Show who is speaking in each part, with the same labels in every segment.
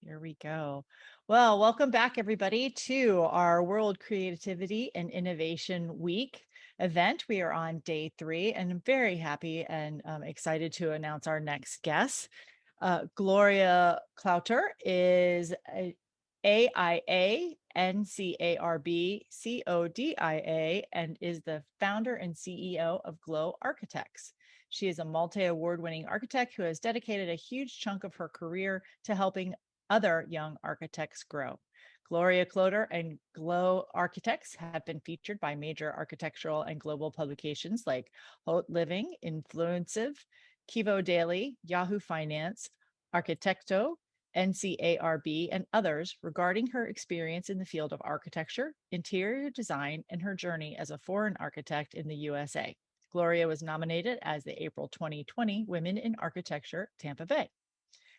Speaker 1: Here we go. Well, welcome back everybody to our World Creativity and Innovation Week event. We are on day 3 and I'm very happy and excited to announce our next guest. Gloria Kloter is a AIA, NCARB, CODIA, and is the founder and CEO of Glow Architects. She is a multi-award-winning architect who has dedicated a huge chunk of her career to helping other young architects grow. Gloria Kloter and Glow Architects have been featured by major architectural and global publications like Haute Living, Influencive, Kivo Daily, Yahoo Finance, Arquitecto, NCARB, and others regarding her experience in the field of architecture, interior design, and her journey as a foreign architect in the USA. Gloria was nominated as the April 2020 Women in Architecture Tampa Bay.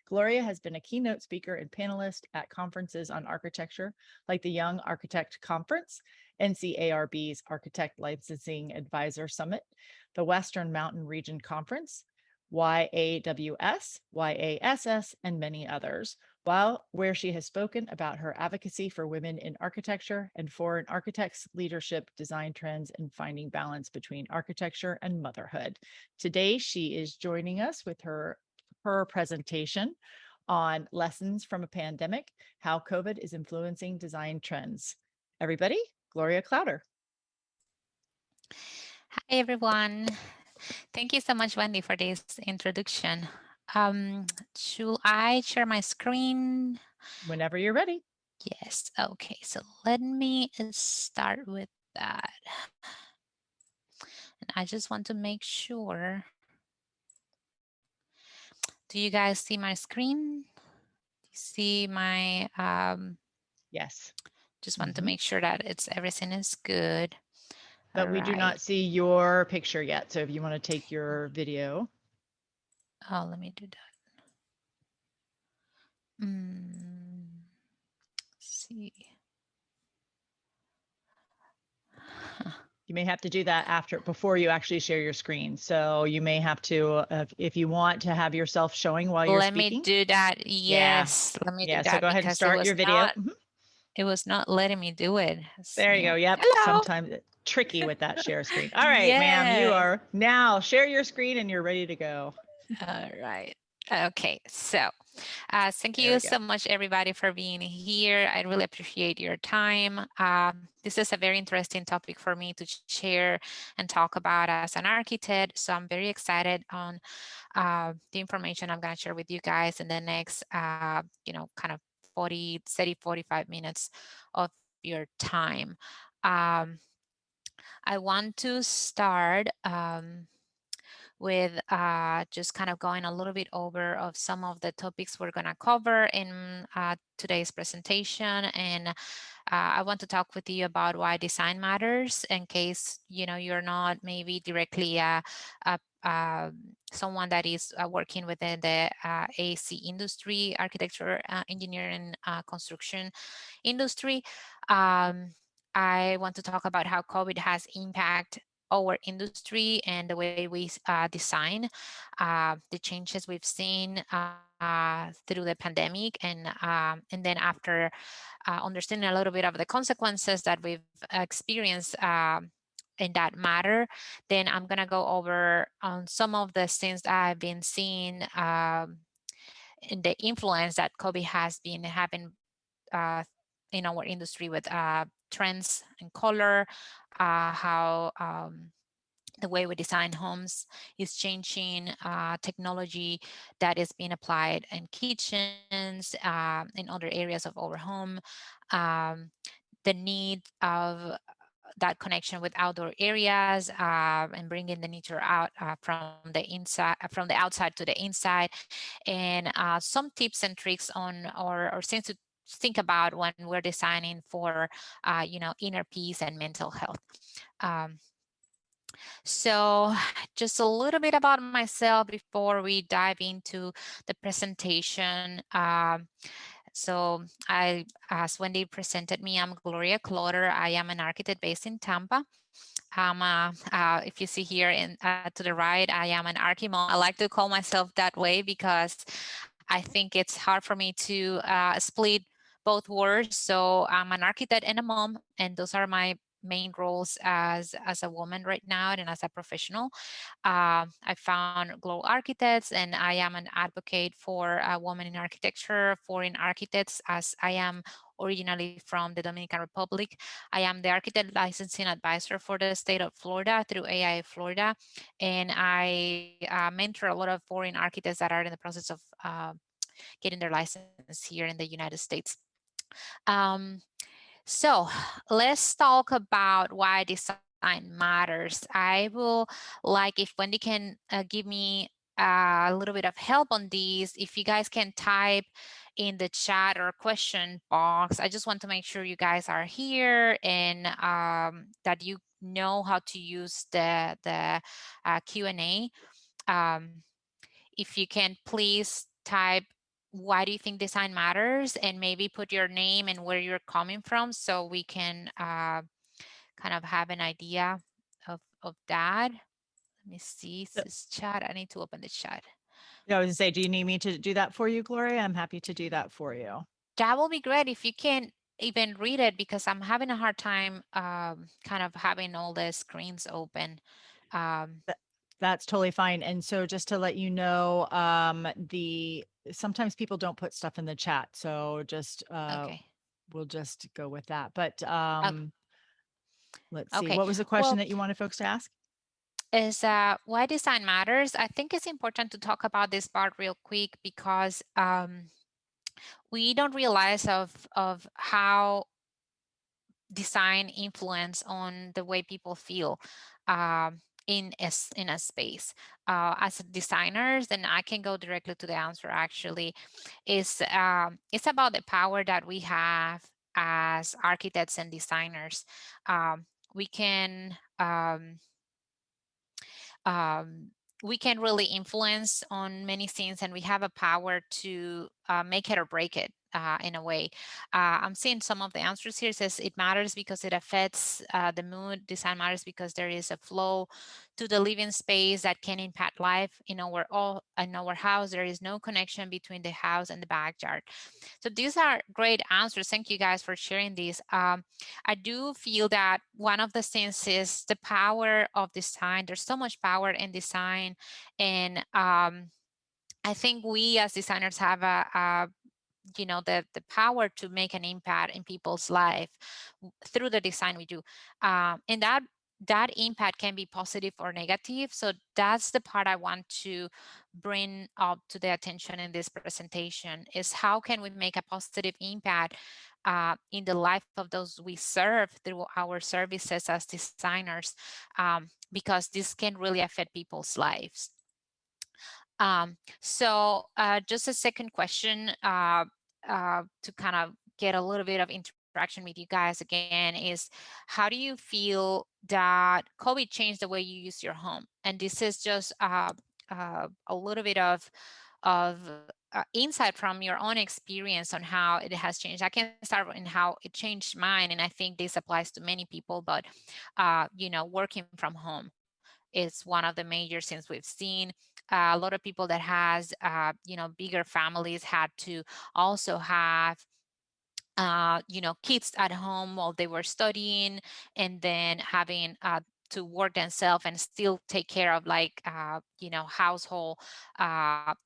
Speaker 1: Gloria has been a keynote speaker and panelist at conferences on architecture like the Young Architect Conference, NCARB's Architect Licensing Advisor Summit, the Western Mountain Region Conference, YAWS, YASS, and many others, where she has spoken about her advocacy for women in architecture and foreign architects, leadership, design trends, and finding balance between architecture and motherhood. Today, she is joining us with her presentation on lessons from a pandemic, how COVID is influencing design trends. Everybody, Gloria Kloter.
Speaker 2: Hi, everyone. Thank you so much, Wendy, for this introduction. Should I share my screen?
Speaker 1: Whenever you're ready.
Speaker 2: Yes. Okay. So let me start with that. And I just want to make sure. Do you guys see my screen? Do you see my?
Speaker 1: Yes.
Speaker 2: Just want to make sure that everything is good.
Speaker 1: But we do not see your picture yet. So if you want to take your video.
Speaker 2: Oh, let me do that. Let's see.
Speaker 1: You may have to do that before you actually share your screen. So you may have to, if you want to have yourself showing while you're speaking.
Speaker 2: Let me do that. Yes, let me do that.
Speaker 1: So go ahead and start your video.
Speaker 2: It was not letting me do it.
Speaker 1: There you go. Yep.
Speaker 2: Hello.
Speaker 1: Sometimes it's tricky with that share screen. All right, ma'am, you are now share your screen and you're ready to go.
Speaker 2: All right. Okay. So thank you so much, everybody, for being here. I really appreciate your time. This is a very interesting topic for me to share and talk about as an architect. So I'm very excited on the information I'm going to share with you guys in the next, kind of 45 minutes of your time. I want to start with just kind of going a little bit over of some of the topics we're going to cover in today's presentation. And I want to talk with you about why design matters in case, you're not maybe directly someone that is working within the AC industry, architecture, engineering, construction industry. I want to talk about how COVID has impacted our industry and the way we design, the changes we've seen through the pandemic, and then after understanding a little bit of the consequences that we've experienced in that matter, then I'm going to go over on some of the things that I've been seeing in the influence that COVID has been having in our industry with trends and color, how the way we design homes is changing, technology that is being applied in kitchens, in other areas of our home, the need of that connection with outdoor areas, and bringing the nature out from the outside to the inside, and some tips and tricks on or things to think about when we're designing for inner peace and mental health. So just a little bit about myself before we dive into the presentation. So as Wendy presented me, I'm Gloria Kloter. I am an architect based in Tampa. If you see here to the right, I am an archimom. I like to call myself that way because I think it's hard for me to split both words. So I'm an architect and a mom, and those are my main roles as a woman right now and as a professional. I found Glow Architects, and I am an advocate for women in architecture, foreign architects, as I am originally from the Dominican Republic. I am the architect licensing advisor for the state of Florida through AI Florida, and I mentor a lot of foreign architects that are in the process of getting their license here in the United States. Um, so let's talk about why design matters. I will like if Wendy can give me a little bit of help on these. If you guys can type in the chat or question box, I just want to make sure you guys are here and that you know how to use the Q&A. Um, if you can please type why do you think design matters and maybe put your name and where you're coming from so we can kind of have an idea of that. Let me see
Speaker 1: So-
Speaker 2: this chat. I need to open the chat.
Speaker 1: Yeah, I was gonna say, do you need me to do that for you, Gloria? I'm happy to do that for you.
Speaker 2: That will be great if you can even read it because I'm having a hard time kind of having all the screens open. Um,
Speaker 1: That that's totally fine. And so just to let you know, the sometimes people don't put stuff in the chat. So just
Speaker 2: okay.
Speaker 1: we'll just go with that. But
Speaker 2: Uh,
Speaker 1: let's see.
Speaker 2: okay.
Speaker 1: What was the question
Speaker 2: Well,
Speaker 1: that you wanted folks to ask?
Speaker 2: is why design matters. I think it's important to talk about this part real quick because we don't realize of how design influence on the way people feel in a space. As designers, and I can go directly to the answer. Actually, is it's about the power that we have as architects and designers. We can. Um, we can really influence on many things and we have a power to make it or break it in a way. I'm seeing some of the answers here. It says it matters because it affects the mood. Design matters because there is a flow to the living space that can impact life. In our house, there is no connection between the house and the backyard. So these are great answers. Thank you guys for sharing these. I do feel that one of the things is the power of design. There's so much power in design. And I think we as designers have the power to make an impact in people's life through the design we do. And that impact can be positive or negative. So that's the part I want to bring up to the attention in this presentation is how can we make a positive impact in the life of those we serve through our services as designers, because this can really affect people's lives. Just a second question to kind of get a little bit of interaction with you guys again is how do you feel that COVID changed the way you use your home? And this is just a little bit of insight from your own experience on how it has changed. I can start in how it changed mine, and I think this applies to many people, but working from home is one of the major things we've seen. A lot of people that has bigger families had to also have kids at home while they were studying and then having to work themselves and still take care of household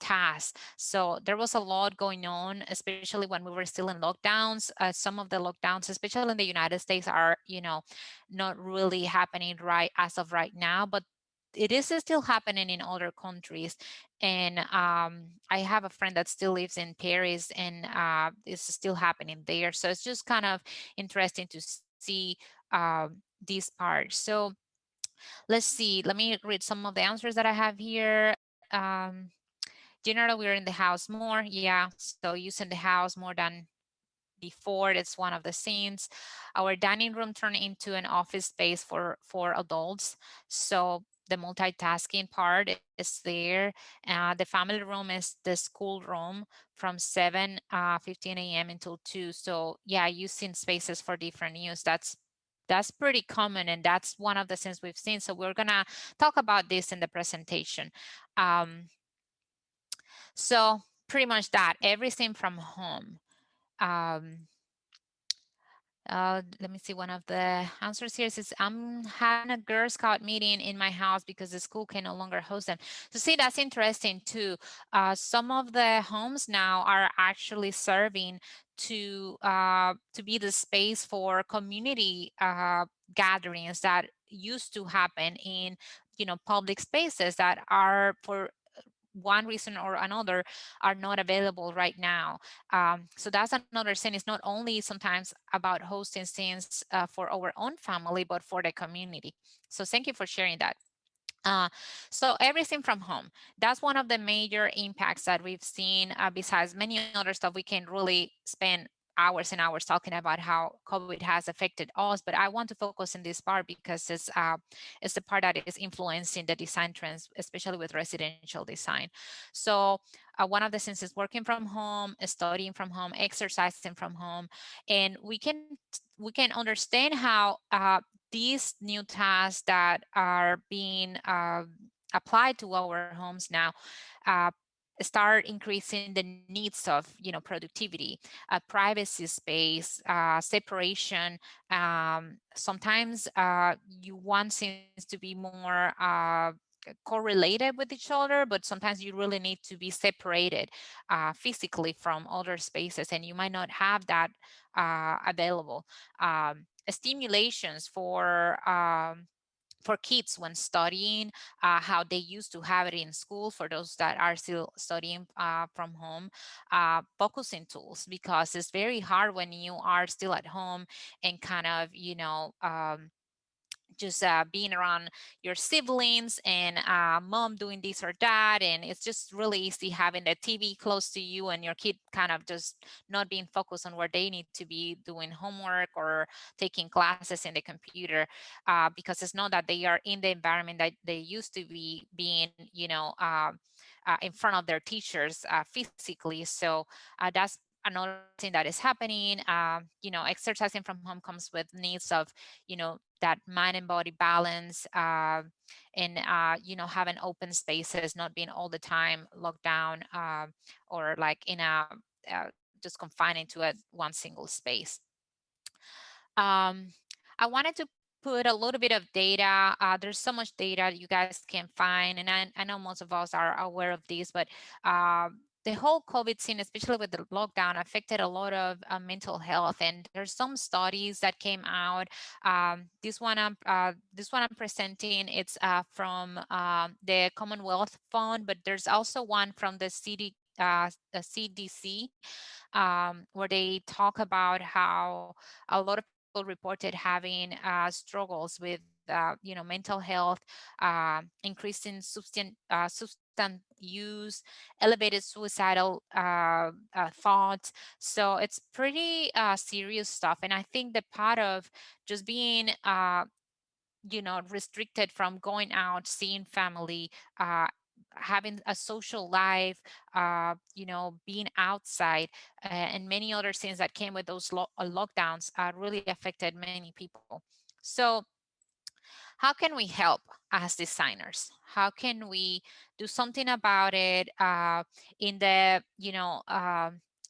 Speaker 2: tasks. So there was a lot going on, especially when we were still in lockdowns. Some of the lockdowns, especially in the United States, are not really happening right as of right now, but it is still happening in other countries. And I have a friend that still lives in Paris, and it's still happening there. So it's just kind of interesting to see this part. So let's see. Let me read some of the answers that I have here. Generally, we're in the house more. Yeah, so using the house more than before. It's one of the scenes. Our dining room turned into an office space for adults. So the multitasking part is there. The family room is the school room from 7:15 a.m. until 2. So yeah, using spaces for different use. That's pretty common, and that's one of the things we've seen. So we're gonna talk about this in the presentation. Um, so pretty much that, everything from home. Um, let me see. One of the answers here says, I'm having a Girl Scout meeting in my house because the school can no longer host them. So see, that's interesting too. Some of the homes now are actually serving to be the space for community gatherings that used to happen in, public spaces that are for one reason or another are not available right now. So that's another thing. It's not only sometimes about hosting things for our own family, but for the community. So thank you for sharing that. Uh, so everything from home, that's one of the major impacts that we've seen, besides many other stuff. We can really spend hours and hours talking about how COVID has affected us, but I want to focus in this part because it's the part that is influencing the design trends, especially with residential design. So one of the things is working from home, studying from home, exercising from home, and we can understand how these new tasks that are being applied to our homes now uh, start increasing the needs of productivity, privacy space, separation. Sometimes you want things to be more correlated with each other, but sometimes you really need to be separated physically from other spaces, and you might not have that available. Stimulations for kids when studying, how they used to have it in school for those that are still studying from home, focusing tools, because it's very hard when you are still at home and kind of, just being around your siblings and mom doing this or that, and it's just really easy having the TV close to you and your kid kind of just not being focused on where they need to be doing homework or taking classes in the computer, because it's not that they are in the environment that they used to be being, in front of their teachers physically. So that's another thing that is happening. Exercising from home comes with needs of, that mind and body balance, and having open spaces, not being all the time locked down, or like in a just confined into a one single space. um, I wanted to put a little bit of data. There's so much data you guys can find, and I know most of us are aware of this, but the whole COVID scene, especially with the lockdown, affected a lot of mental health. And there's some studies that came out. This one I'm presenting. It's from the Commonwealth Fund, but there's also one from the CDC, where they talk about how a lot of people reported having struggles with mental health, increasing substance use, elevated suicidal thoughts. So it's pretty serious stuff. And I think the part of just being restricted from going out, seeing family, having a social life, being outside, and many other things that came with those lockdowns really affected many people. So how can we help as designers? How can we do something about it? In the,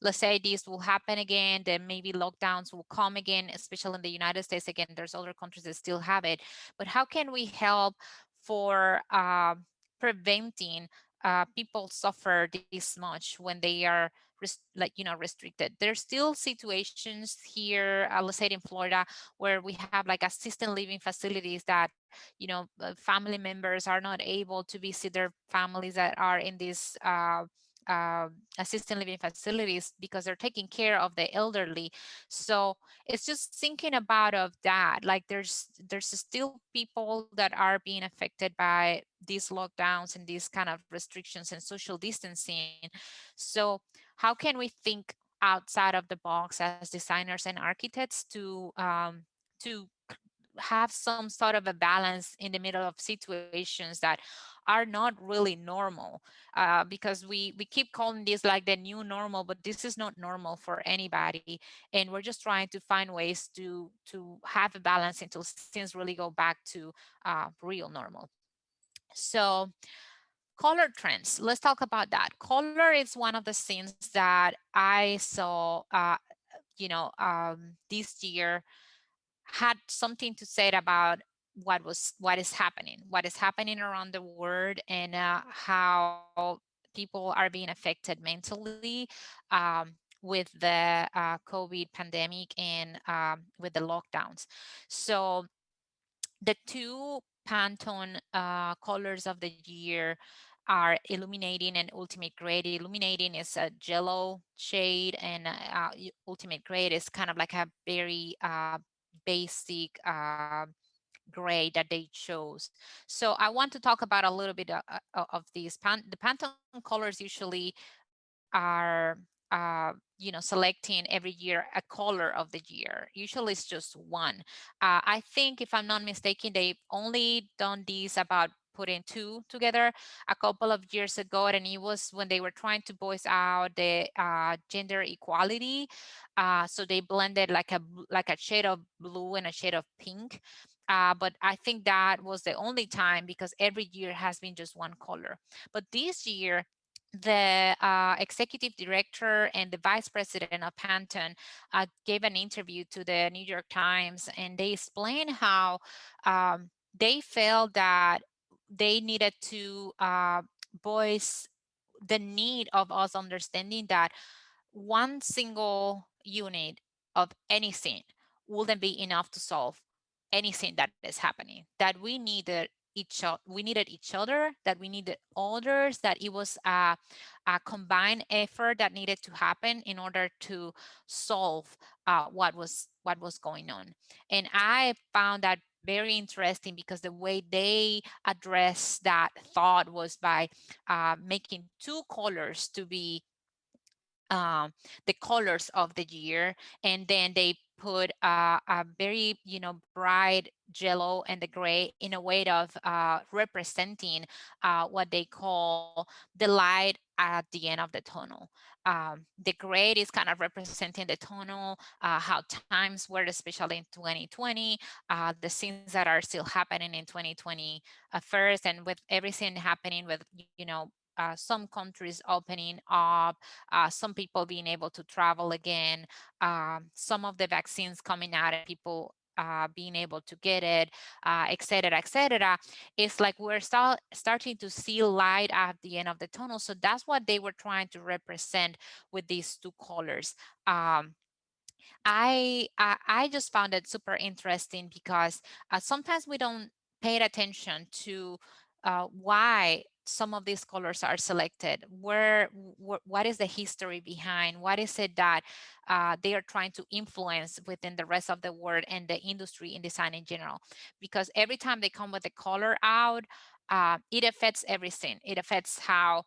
Speaker 2: let's say this will happen again, then maybe lockdowns will come again, especially in the United States. Again, there's other countries that still have it. But how can we help for preventing people suffer this much when they are restricted? There's still situations here, let's say in Florida, where we have like assisted living facilities that family members are not able to visit their families that are in these assisted living facilities because they're taking care of the elderly. So it's just thinking about of that, like there's still people that are being affected by these lockdowns and these kind of restrictions and social distancing. So how can we think outside of the box as designers and architects to have some sort of a balance in the middle of situations that are not really normal, because we keep calling this like the new normal, but this is not normal for anybody, and we're just trying to find ways to have a balance until things really go back to real normal. So Color trends. Let's talk about that. Color is one of the things that I saw, this year had something to say about what is happening around the world, and how people are being affected mentally with the COVID pandemic and with the lockdowns. So the two Pantone colors of the year are illuminating and ultimate grade. Illuminating is a jello shade, and ultimate grade is kind of like a very basic gray that they chose. So I want to talk about a little bit of these. The Pantone colors usually are selecting every year a color of the year. Usually it's just one. I think, if I'm not mistaken, they've only done these about putting two together a couple of years ago, and it was when they were trying to voice out the gender equality. So they blended like a shade of blue and a shade of pink. But I think that was the only time, because every year has been just one color. But this year, the executive director and the vice president of Pantone gave an interview to the New York Times, and they explained how they felt that they needed to voice the need of us understanding that one single unit of anything wouldn't be enough to solve anything that is happening. That we needed each other, that we needed others, that it was a combined effort that needed to happen in order to solve what was going on. And I found that very interesting, because the way they addressed that thought was by making two colors to be the colors of the year, and then they put a very bright jello and the gray in a way of representing what they call the light at the end of the tunnel. The gray is kind of representing the tunnel, how times were, especially in 2020, the things that are still happening in 2020 first, and with everything happening with some countries opening up, some people being able to travel again, some of the vaccines coming out and people being able to get it, et cetera, et cetera. It's like we're starting to see light at the end of the tunnel. So that's what they were trying to represent with these two colors. I just found it super interesting, because sometimes we don't pay attention to why some of these colors are selected. What is the history behind? What is it that they are trying to influence within the rest of the world and the industry in design in general? Because every time they come with the color out, it affects everything. It affects how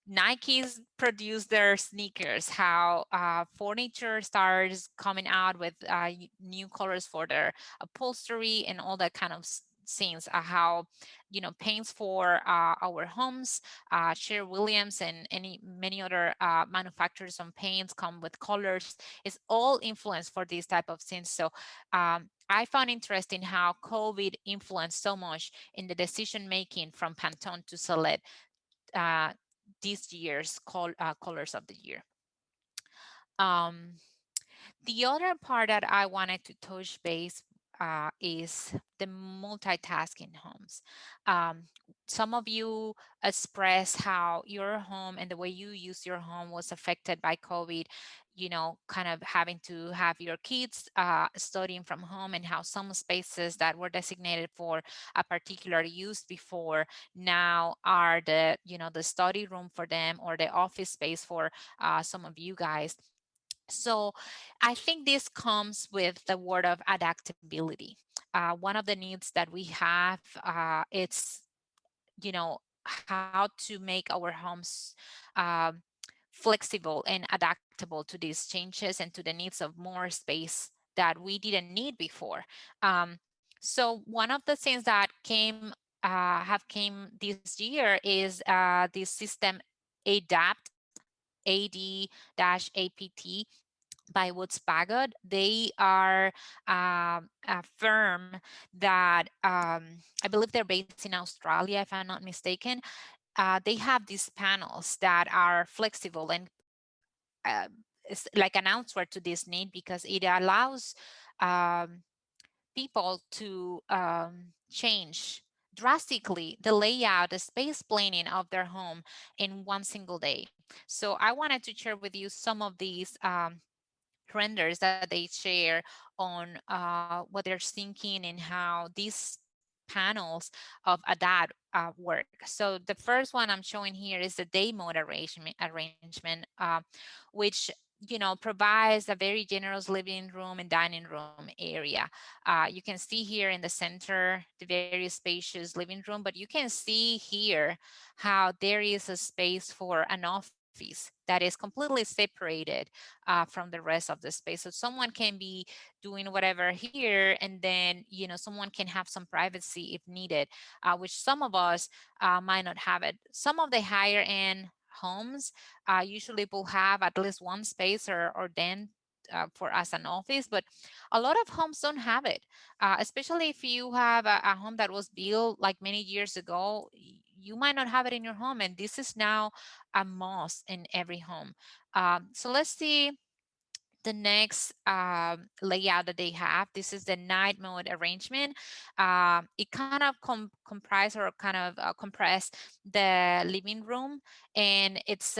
Speaker 2: Nikes produce their sneakers, how furniture starts coming out with new colors for their upholstery and all that kind of things, how paints for our homes, Sher Williams and many other manufacturers on paints come with colors. It's all influence for these type of things. So I found interesting how COVID influenced so much in the decision making from Pantone to select uh, this year's colors of the year. Um, the other part that I wanted to touch base is the multitasking homes. Um, some of you express how your home and the way you use your home was affected by COVID, kind of having to have your kids studying from home, and how some spaces that were designated for a particular use before now are the study room for them, or the office space for some of you guys. So I think this comes with the word of adaptability. One of the needs that we have, it's how to make our homes um, flexible and adaptable to these changes and to the needs of more space that we didn't need before. So one of the things that have came this year is this system adapt AD-APT by Woods Bagot. They are a firm that I believe they're based in Australia, if I'm not mistaken. they have these panels that are flexible and uh, it's like an answer to this need because it allows um, people to change drastically the layout, the space planning of their home in one single day. So I wanted to share with you some of these renders that they share on what they're thinking and how these panels of Adad work. So the first one I'm showing here is the day mode arrangement, which provides a very generous living room and dining room area. You can see here in the center the very spacious living room, but you can see here how there is a space for an office that is completely separated from the rest of the space. So someone can be doing whatever here, and then someone can have some privacy if needed, which some of us might not have it. Some of the higher end homes usually will have at least one space or den for as an office, but a lot of homes don't have it, especially if you have a home that was built like many years ago. You might not have it in your home, and this is now a must in every home. So let's see the next layout that they have. This is the night mode arrangement. It kind of comprise or kind of compress the living room, and it's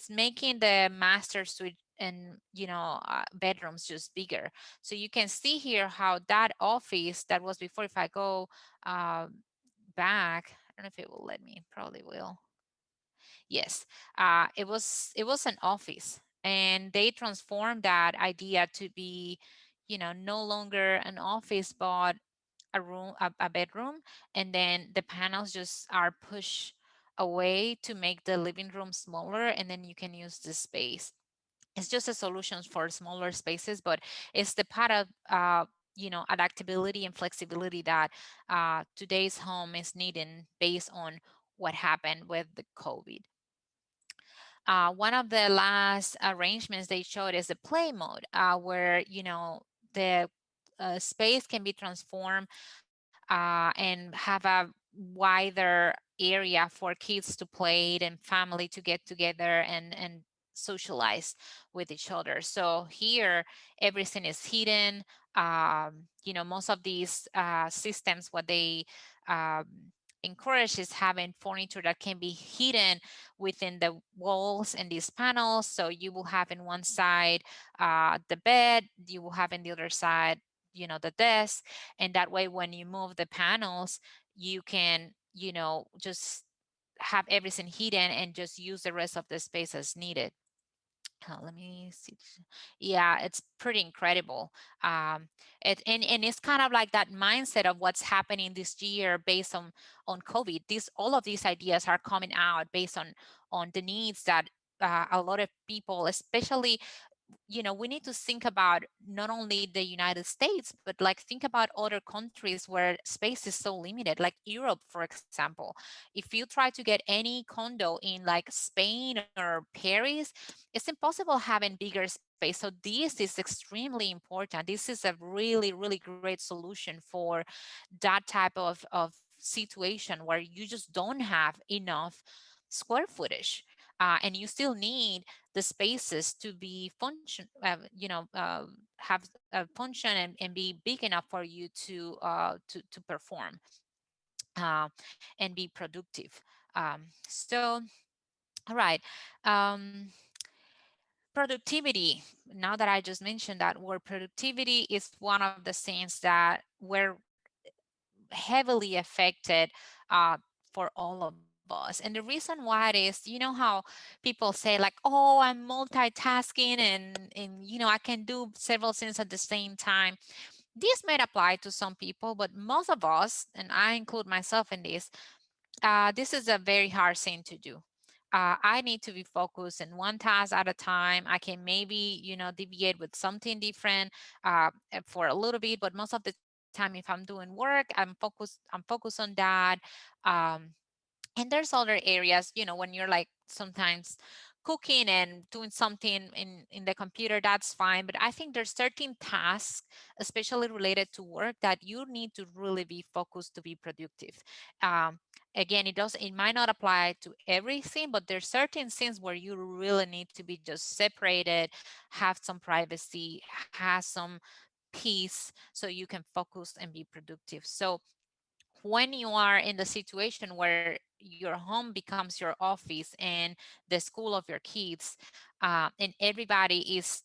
Speaker 2: making the master suite and bedrooms just bigger. So you can see here how that office that was before, if I go uh, back, I don't know if it will let me, probably will. Yes, it was an office, and they transformed that idea to be, no longer an office, but a bedroom, and then the panels just are pushed away to make the living room smaller, and then you can use the space. It's just a solution for smaller spaces, but it's the part of adaptability and flexibility that today's home is needing based on what happened with the COVID. One of the last arrangements they showed is the play mode, where the space can be transformed and have a wider area for kids to play and family to get together and socialize with each other. So here everything is hidden. Most of these systems, what they encourage is having furniture that can be hidden within the walls and these panels. So you will have in one side the bed, you will have in the other side the desk, and that way when you move the panels you can just have everything hidden and just use the rest of the space as needed. Let me see. Yeah, it's pretty incredible. And it's kind of like that mindset of what's happening this year based on COVID. These all of these ideas are coming out based on the needs that a lot of people, especially we need to think about not only the United States, but like think about other countries where space is so limited, like Europe, for example. If you try to get any condo in like Spain or Paris, it's impossible having bigger space. So this is extremely important. This is a really, really great solution for that type of situation where you just don't have enough square footage, and you still need the spaces to be have a function and be big enough for you to perform uh, and be productive. So, all right. Um, Productivity. Now that I just mentioned that word, productivity is one of the things that were heavily affected uh, for all of us. And the reason why it is, how people say like, oh, I'm multitasking and I can do several things at the same time. This might apply to some people, but most of us, and I include myself in this is a very hard thing to do. I need to be focused in one task at a time. I can maybe, deviate with something different for a little bit, but most of the time, if I'm doing work, I'm focused on that. Um, and there's other areas, when you're like sometimes cooking and doing something in the computer, that's fine. But I think there's certain tasks, especially related to work, that you need to really be focused to be productive. um, again, it might not apply to everything, but there's certain things where you really need to be just separated, have some privacy, have some peace, so you can focus and be productive. So when you are in the situation where your home becomes your office and the school of your kids, and everybody is,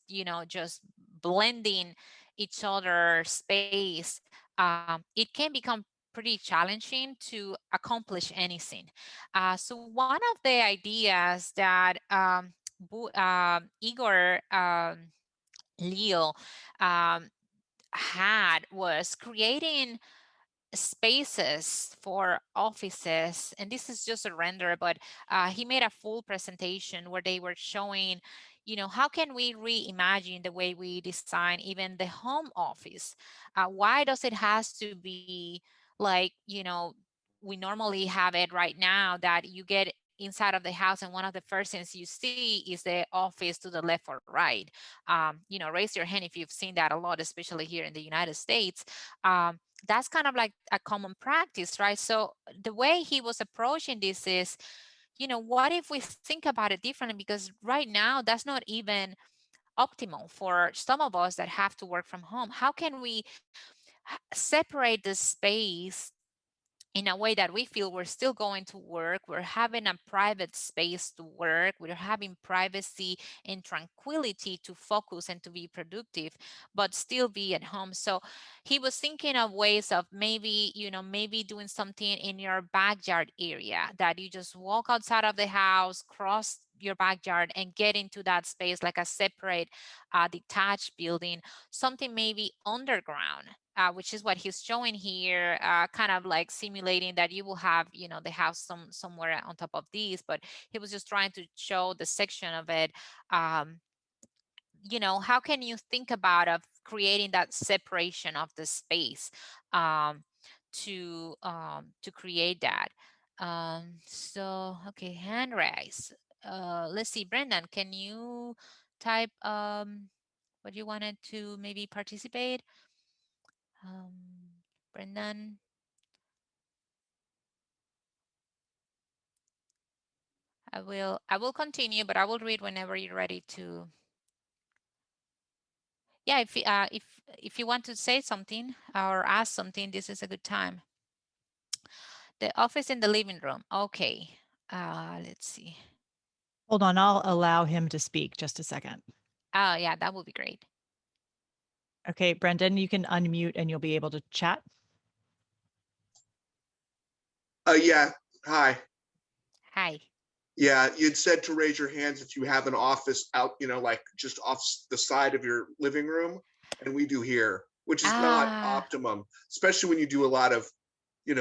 Speaker 2: just blending each other's space, it can become pretty challenging to accomplish anything. So one of the ideas that Igor Leo um, had was creating spaces for offices, and this is just a render, but he made a full presentation where they were showing, how can we reimagine the way we design even the home office. Why does it has to be like, we normally have it right now, that you get inside of the house and one of the first things you see is the office to the left or right. Raise your hand if you've seen that a lot, especially here in the United States. That's kind of like a common practice, right? So the way he was approaching this is, what if we think about it differently? Because right now, that's not even optimal for some of us that have to work from home. How can we separate the space in a way that we feel we're still going to work, we're having a private space to work, we're having privacy and tranquility to focus and to be productive, but still be at home? So he was thinking of ways of maybe doing something in your backyard area, that you just walk outside of the house, cross your backyard and get into that space like a separate detached building, something maybe underground, which is what he's showing here, kind of like simulating that you will have, the house somewhere on top of these. But he was just trying to show the section of it. Um, how can you think about of creating that separation of the space, um, to create that? So okay, hand raise. Let's see, Brendan, can you type what you wanted to maybe participate? Brendan, I will continue, but I will read whenever you're ready to. Yeah, if you want to say something or ask something, this is a good time. The office in the living room. Okay. Let's see.
Speaker 1: Hold on, I'll allow him to speak just a second.
Speaker 2: Oh, yeah, that would be great.
Speaker 1: Okay, Brendan, you can unmute and you'll be able to chat.
Speaker 3: Yeah. Hi.
Speaker 2: Hi.
Speaker 3: Yeah, you'd said to raise your hands if you have an office out, like just off the side of your living room, and we do here, which is not
Speaker 2: Ah,
Speaker 3: optimum, especially when you do a lot of,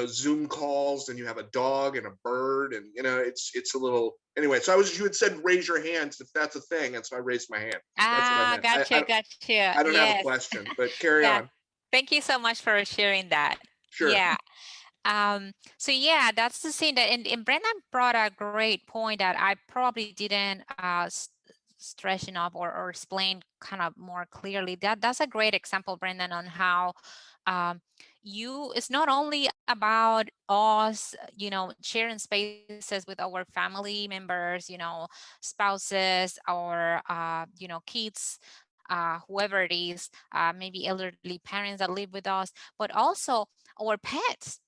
Speaker 3: Zoom calls and you have a dog and a bird, and it's a little anyway. So you had said raise your hands if that's a thing, and so I raised my hand. That's what I meant.
Speaker 2: gotcha, gotcha.
Speaker 3: I don't have a
Speaker 2: Yes.
Speaker 3: question, but carry
Speaker 2: Yeah.
Speaker 3: on.
Speaker 2: Thank you so much for sharing that.
Speaker 3: Sure.
Speaker 2: Yeah. So yeah, that's the thing that, and Brendan brought a great point that I probably didn't stress enough or explain kind of more clearly. That's a great example, Brendan, on how um, it's not only about us, sharing spaces with our family members, spouses or kids, whoever it is, maybe elderly parents that live with us, but also our pets.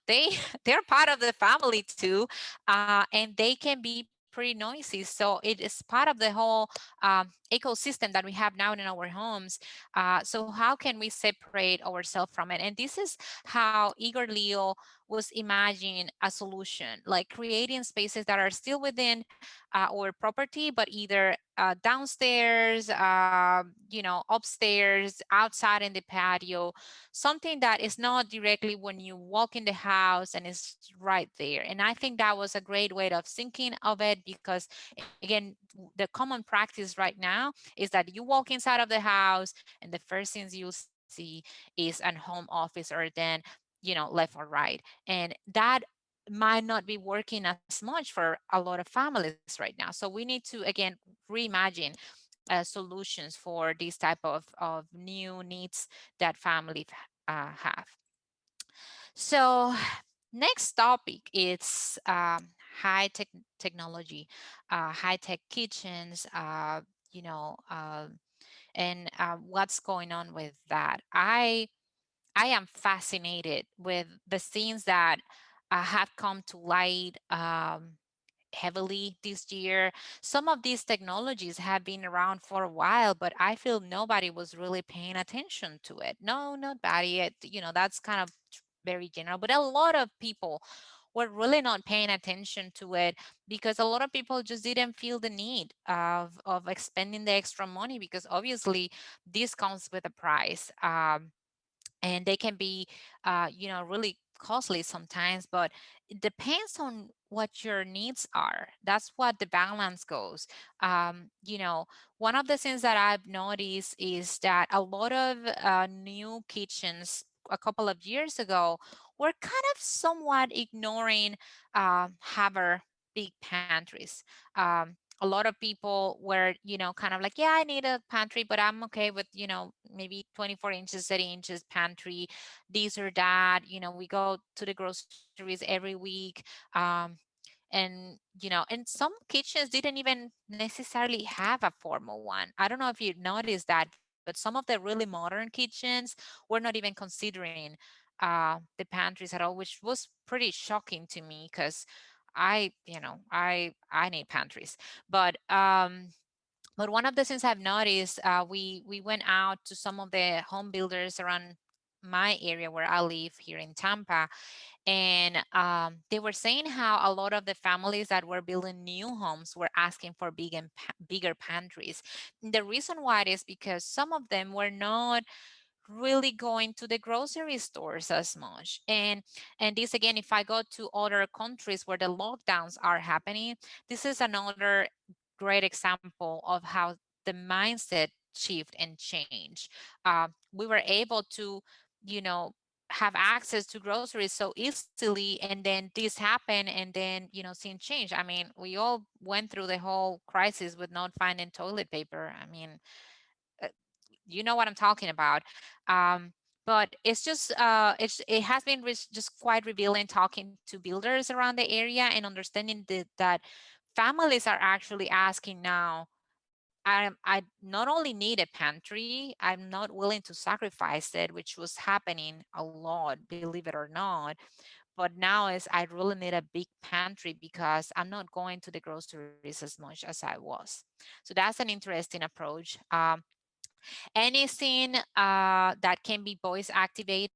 Speaker 2: They they're part of the family too, and they can be pretty noisy. So it is part of the whole ecosystem that we have now in our homes. So how can we separate ourselves from it? And this is how Igor Leo was imagining a solution, like creating spaces that are still within our property, but either downstairs, upstairs, outside in the patio, something that is not directly when you walk in the house and it's right there. And I think that was a great way of thinking of it, because again, the common practice right now is that you walk inside of the house and the first things you'll see is an home office, or then, left or right. And that might not be working as much for a lot of families right now. So we need to, again, reimagine solutions for these type of new needs that families have. So Next topic is high technology, high tech kitchens, you know, and what's going on with that. I am fascinated with the things that have come to light heavily this year. Some of these technologies have been around for a while, but I feel nobody was really paying attention to it. No, nobody. That's kind of very general, but a lot of people were really not paying attention to it because a lot of people just didn't feel the need of expending the extra money, because obviously this comes with a price. And they can be really costly sometimes, but it depends on what your needs are. That's what the balance goes. One of the things that I've noticed is that a lot of new kitchens a couple of years ago were kind of somewhat ignoring have big pantries. A lot of people were, kind of like, yeah, I need a pantry, but I'm okay with, maybe 24 inches, 30 inches pantry, this or that. We go to the groceries every week. And some kitchens didn't even necessarily have a formal one. I don't know if you noticed that, but some of the really modern kitchens were not even considering the pantries at all, which was pretty shocking to me because I need pantries. But one of the things I've noticed, we went out to some of the home builders around my area where I live here in Tampa, and they were saying how a lot of the families that were building new homes were asking for bigger pantries. And the reason why is because some of them were not really going to the grocery stores as much. And this again, if I go to other countries where the lockdowns are happening, this is another great example of how the mindset shift and change. We were able to, you know, have access to groceries so easily, and then this happened, and then seeing change. I mean, we all went through the whole crisis with not finding toilet paper. I mean, uh, you know what I'm talking about. Um, but it's just it has been just quite revealing talking to builders around the area and understanding that families are actually asking now. I not only need a pantry, I'm not willing to sacrifice it, which was happening a lot, believe it or not. But now is I really need a big pantry because I'm not going to the groceries as much as I was. So that's an interesting approach. Anything that can be voice activated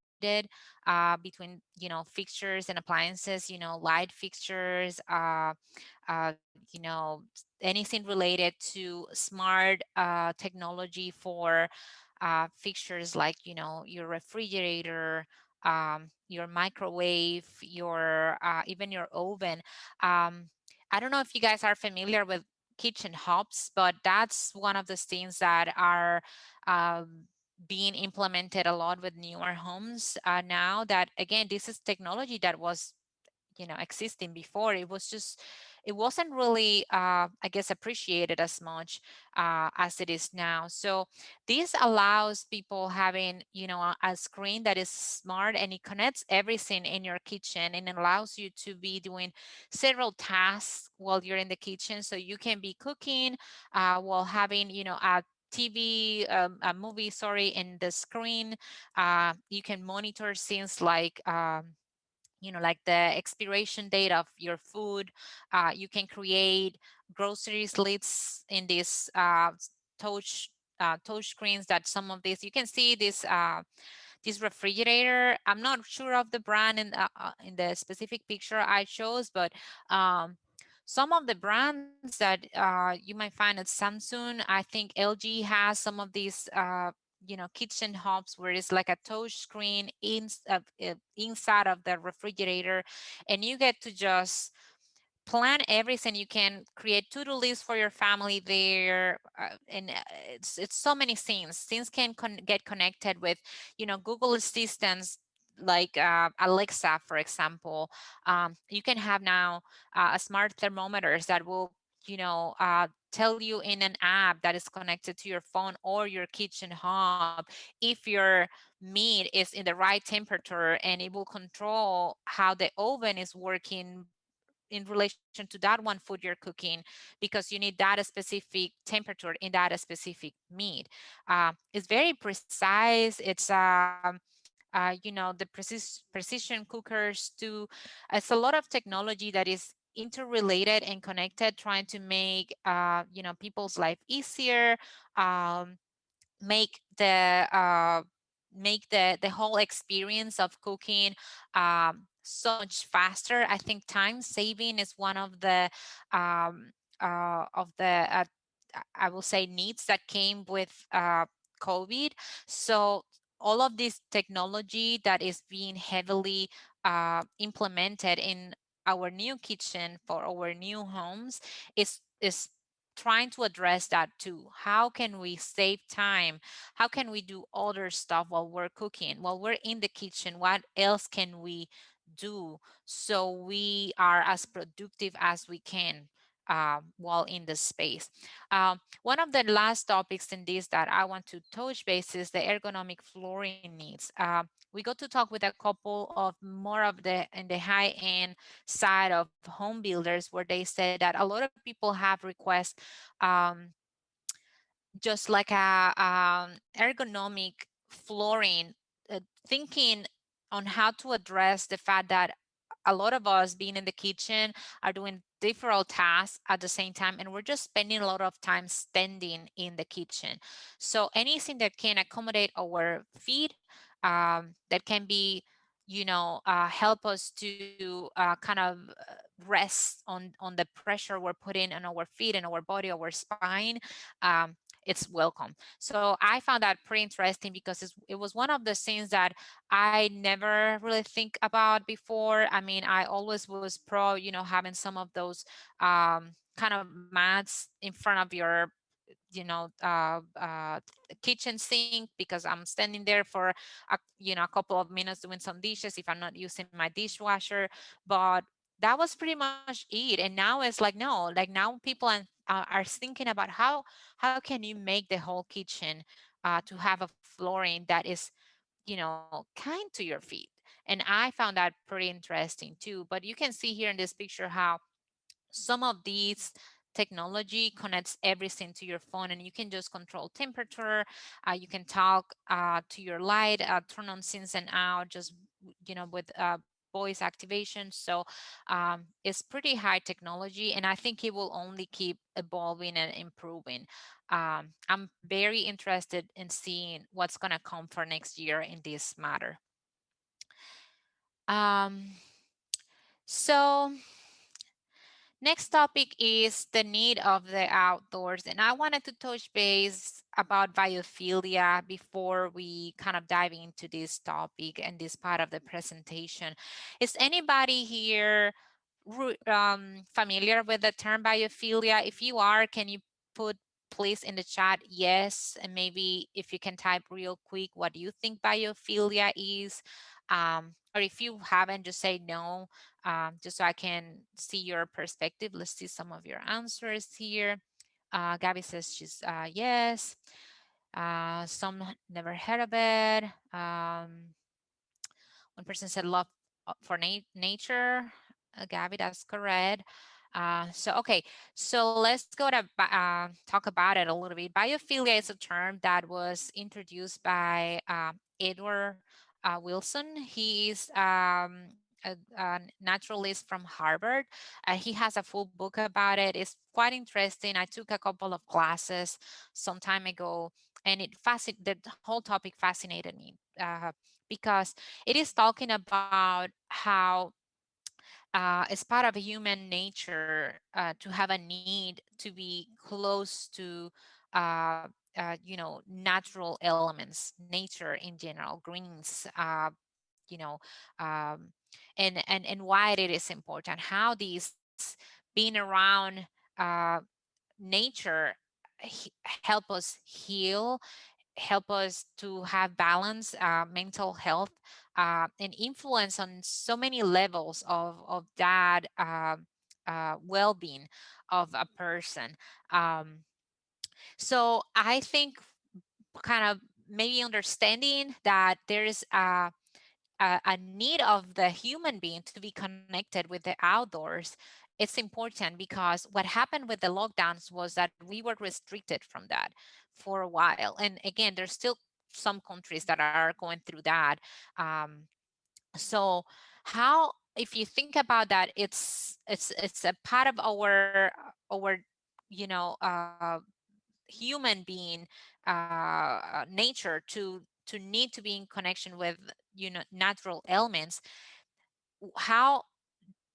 Speaker 2: between fixtures and appliances, light fixtures, anything related to smart technology for fixtures like your refrigerator, your microwave, your even your oven. I don't know if you guys are familiar with kitchen hubs, but that's one of the things that are being implemented a lot with newer homes now. That again, this is technology that was existing before. It wasn't really I guess appreciated as much as it is now. So this allows people having a screen that is smart, and it connects everything in your kitchen, and it allows you to be doing several tasks while you're in the kitchen. So you can be cooking while having a TV, a movie, sorry, in the screen. You can monitor things like the expiration date of your food. You can create grocery lists in these touch screens. That some of these you can see this refrigerator. I'm not sure of the brand in the specific picture I chose, but um, some of the brands that you might find at Samsung, I think LG has some of these kitchen hubs where it's like a touch screen inside of the refrigerator, and you get to just plan everything. You can create to-do lists for your family there, and it's so many things can get connected with Google assistants like Alexa, for example. You can have now smart thermometers that will tell you in an app that is connected to your phone or your kitchen hub if your meat is in the right temperature, and it will control how the oven is working in relation to that one food you're cooking, because you need that specific temperature in that specific meat. It's very precise. It's the precision cookers too. It's a lot of technology that is interrelated and connected, trying to make people's life easier, um, make the whole experience of cooking so much faster. I think time saving is one of the I will say needs that came with COVID. So all of this technology that is being heavily implemented in our new kitchen for our new homes is trying to address that too. How can we save time? How can we do other stuff while we're cooking? While we're in the kitchen, what else can we do so we are as productive as we can while in the space? One of the last topics in this that I want to touch base is the ergonomic flooring needs. We got to talk with a couple of more of the in the high end side of home builders, where they said that a lot of people have requests um, just like a ergonomic flooring, thinking on how to address the fact that a lot of us being in the kitchen are doing different tasks at the same time, and we're just spending a lot of time standing in the kitchen. So anything that can accommodate our feet, that can be help us to kind of rest on the pressure we're putting on our feet and our body, our spine, it's welcome. So I found that pretty interesting, because it was one of the things that I never really think about before. I mean, I always was pro, having some of those kind of mats in front of your kitchen sink, because I'm standing there for a couple of minutes doing some dishes if I'm not using my dishwasher. But that was pretty much it. And now it's like, no, like now people are thinking about how can you make the whole kitchen to have a flooring that is kind to your feet. And I found that pretty interesting too. But you can see here in this picture how some of these technology connects everything to your phone, and you can just control temperature. You can talk to your light, turn on scenes and out, just with voice activation. So it's pretty high technology, and I think it will only keep evolving and improving. I'm very interested in seeing what's going to come for next year in this matter. um, so Next topic is the need of the outdoors. And I wanted to touch base about biophilia before we kind of dive into this topic and this part of the presentation. Is anybody here familiar with the term biophilia? If you are, can you put please in the chat yes, and maybe if you can type real quick what do you think biophilia is, or if you haven't, just say no, just so I can see your perspective. Let's see some of your answers here. Gabby says she's yes. Some never heard of it. One person said love for nature. Gabby, that's correct. Okay, so let's go to talk about it a little bit. Biophilia is a term that was introduced by Edward Wilson. He is a naturalist from Harvard. He has a full book about it. It's quite interesting. I took a couple of classes some time ago, and the whole topic fascinated me because it is talking about how it's part of human nature to have a need to be close to natural elements, nature in general, greens, you know um, and why it is important, how these being around uh, nature help us heal, help us to have balance, mental health, and influence on so many levels of that well-being of a person. So I think kind of maybe understanding that there is a need of the human being to be connected with the outdoors, it's important, because what happened with the lockdowns was that we were restricted from that for a while. And again, there's still some countries that are going through that. So how, if you think about that, it's a part of our you know human being nature to need to be in connection with natural elements. how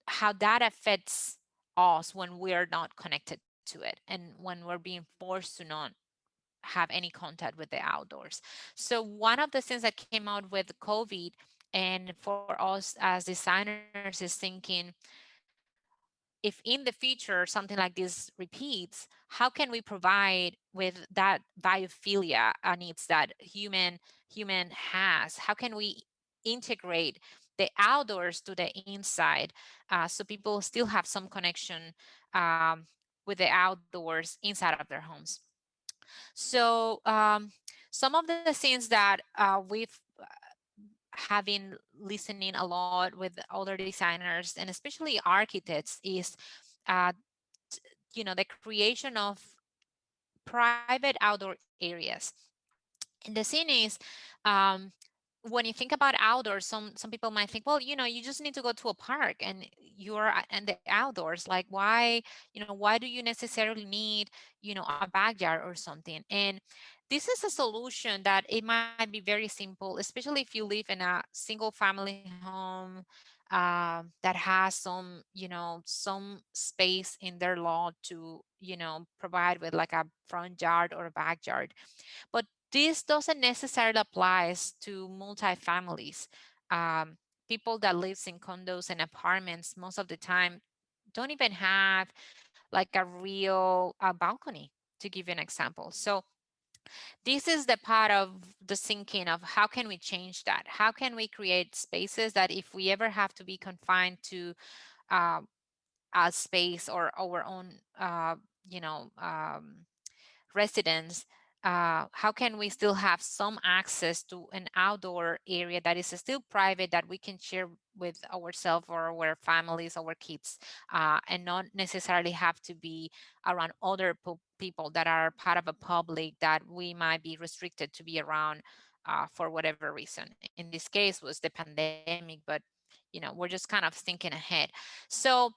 Speaker 2: how that affects us when we're not connected to it, and when we're being forced to not have any contact with the outdoors. So one of the things that came out with COVID, and for us as designers, is thinking, if in the future something like this repeats, how can we provide with that biophilia needs that human has? How can we integrate the outdoors to the inside, so people still have some connection um, with the outdoors inside of their homes? So some of the things that we've have been listening a lot with other designers and especially architects is uh, the creation of private outdoor areas. And the thing is, um, when you think about outdoors, some people might think, well, you just need to go to a park and you're in the outdoors. Like, why do you necessarily need, a backyard or something? And this is a solution that it might be very simple, especially if you live in a single family home that has some space in their law to, provide with like a front yard or a backyard. But this doesn't necessarily applies to multi-families. People that lives in condos and apartments most of the time don't even have like a real balcony, to give you an example. So this is the part of the thinking of how can we change that? How can we create spaces that if we ever have to be confined to uh, a space or our own, you know, um, residents, how can we still have some access to an outdoor area that is still private, that we can share with ourselves or our families, our kids, and not necessarily have to be around other people that are part of a public that we might be restricted to be around for whatever reason. In this case was the pandemic, but we're just kind of thinking ahead. So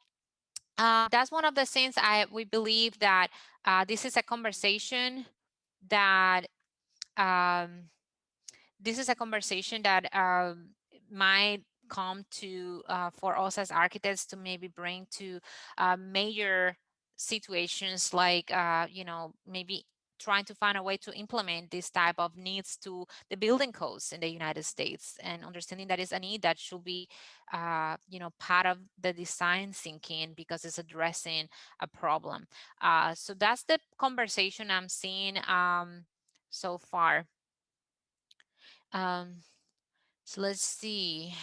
Speaker 2: that's one of the things we believe that this is a conversation that um, might come to for us as architects to maybe bring to major situations like maybe trying to find a way to implement this type of needs to the building codes in the United States, and understanding that is a need that should be part of the design thinking because it's addressing a problem. So that's the conversation I'm seeing so far. um, so let's see.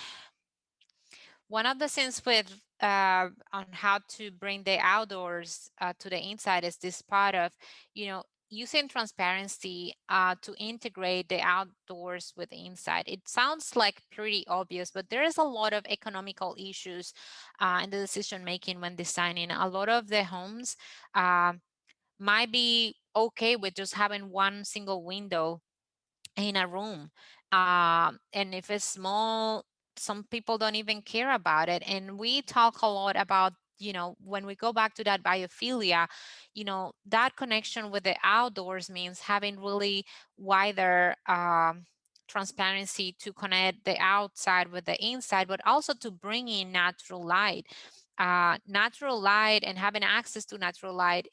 Speaker 2: One of the things with on how to bring the outdoors to the inside is this part of, using transparency to integrate the outdoors with the inside. It sounds like pretty obvious, but there is a lot of economical issues in the decision making when designing. A lot of the homes might be okay with just having one single window in a room. And if it's small, some people don't even care about it. And we talk a lot about, when we go back to that biophilia, that connection with the outdoors means having really wider transparency to connect the outside with the inside, but also to bring in natural light. Natural light and having access to natural light,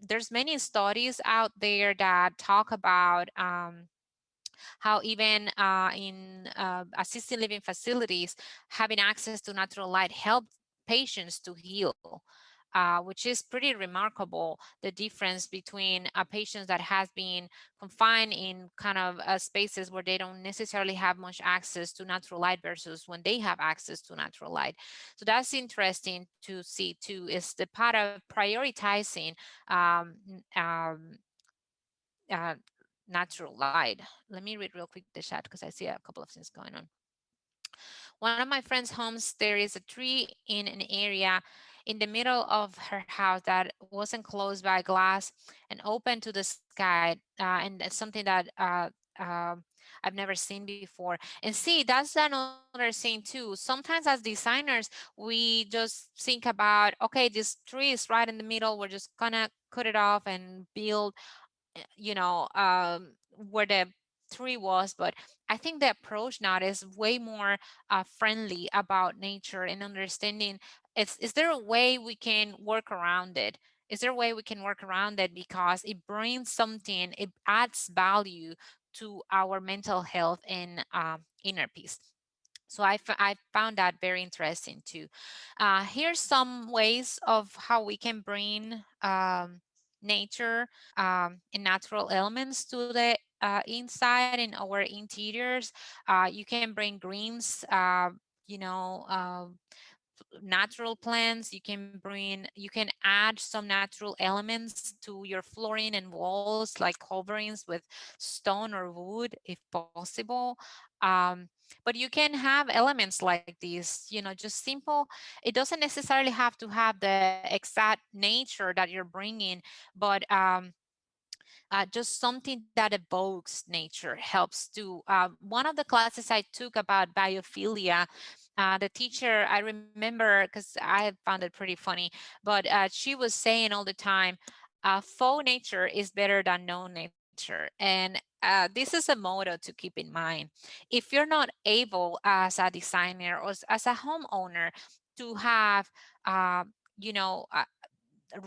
Speaker 2: there's many studies out there that talk about how even in assisted living facilities, having access to natural light helps patients to heal. which is pretty remarkable, the difference between a patient that has been confined in kind of spaces where they don't necessarily have much access to natural light versus when they have access to natural light. So that's interesting to see too, is the part of prioritizing um, um, uh, natural light. Let me read real quick the chat because I see a couple of things going on. One of my friend's homes, there is a tree in an area in the middle of her house that was enclosed by glass and open to the sky. And it's something that I've never seen before. And see, that's another thing too. Sometimes as designers, we just think about, okay, this tree is right in the middle. We're just gonna cut it off and build, where the tree was. But I think the approach now is way more friendly about nature and understanding. Is there a way we can work around it? Is there a way we can work around it because it brings something, it adds value to our mental health and inner peace. So I found that very interesting too. Here's some ways of how we can bring nature and natural elements to the inside in our interiors. You can bring greens, you know, natural plants. You can add some natural elements to your flooring and walls, like coverings with stone or wood if possible. um, but you can have elements like this, just simple. It doesn't necessarily have to have the exact nature that you're bringing, but just something that evokes nature helps too. One of the classes I took about biophilia, the teacher, I remember because I found it pretty funny, but she was saying all the time, faux nature is better than no nature. And this is a motto to keep in mind. If you're not able as a designer or as a homeowner to have, uh, you know, uh,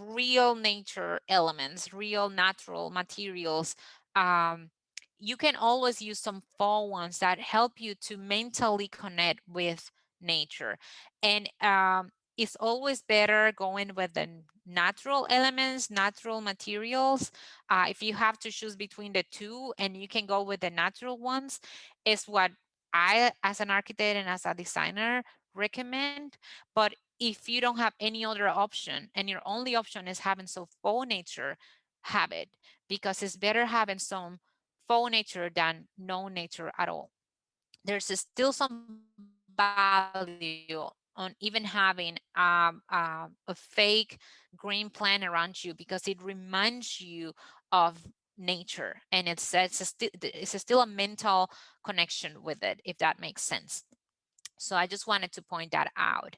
Speaker 2: real nature elements, real natural materials, um, you can always use some fall ones that help you to mentally connect with nature. And it's always better going with the natural elements, natural materials. If you have to choose between the two and you can go with the natural ones, is what I, as an architect and as a designer, recommend. But if you don't have any other option and your only option is having some faux nature, have it, because it's better having some faux nature than no nature at all. There's still some value on even having a fake green plant around you, because it reminds you of nature, and it's still a mental connection with it, if that makes sense. So I just wanted to point that out.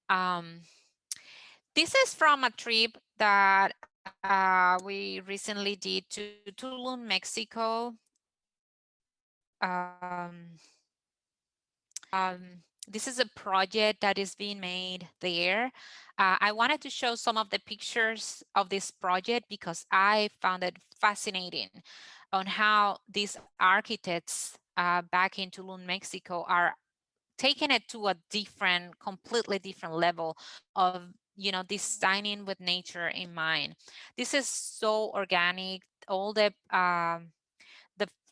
Speaker 2: um, this is from a trip that we recently did to Tulum, Mexico. This is a project that is being made there. I wanted to show some of the pictures of this project because I found it fascinating on how these architects back in Tulum, Mexico, are taking it to a completely different level of, designing with nature in mind. This is so organic. All the